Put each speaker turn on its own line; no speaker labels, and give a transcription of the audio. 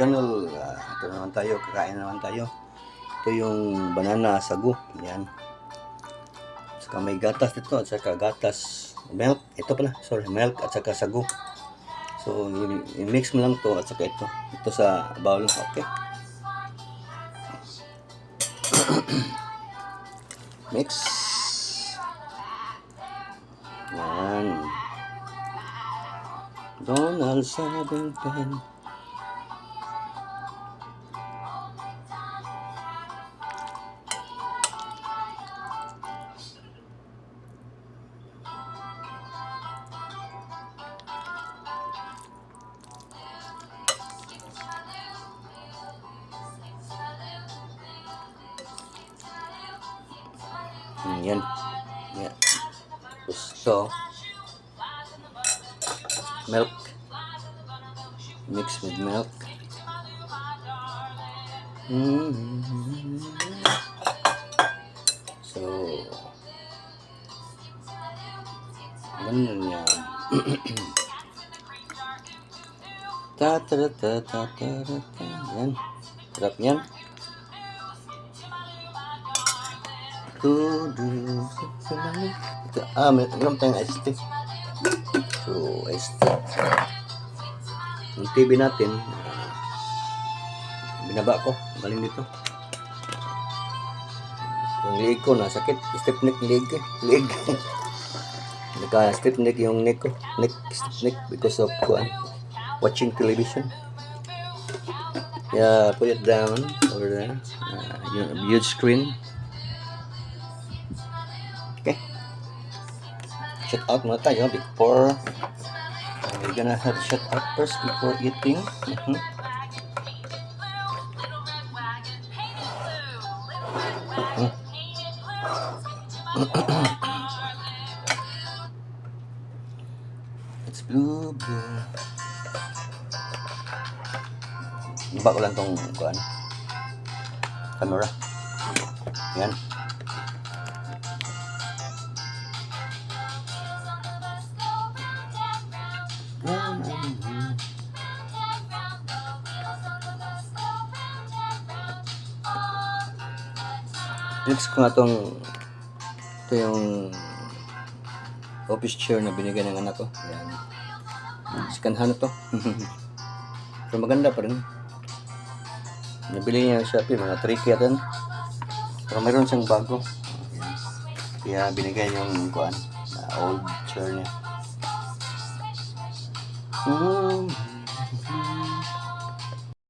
channel. Ito naman tayo, kakain naman tayo. Ito yung banana sagu. Yan. Saka may gatas dito at saka gatas milk. Ito pala, sorry, milk at saka sagu. So, i-mix mo lang to at saka ito. Ito sa bowl. Okay. Mix. Yan. Donald 7 pen. Yan. Yan. Gusto. Milk. Mix with milk. So, ganun yan. Yan. Sarap yan. Meron tayong iced tea. So, iced tea. Yung TV natin, binaba ko. Galing dito. Yung leg ko, nasakit. Stiff neck leg. Naka-stiff neck yung neck ko. Stiff neck because of watching television. Yeah, put it down over there. Yung huge screen. Okay. Shut out muna tayo before we're gonna have shut out first before eating. It's blue. Iba ko lang tong camera. Yan. Next ko nga ito yung office chair na binigay ng anak ko. Ayan. Sikanhan na to. Pero maganda pa rin. Nabili niya sa Shopee, mga 3K yan. Pero mayroon siyang bago. Ayan. Kaya binigay yung old chair niya.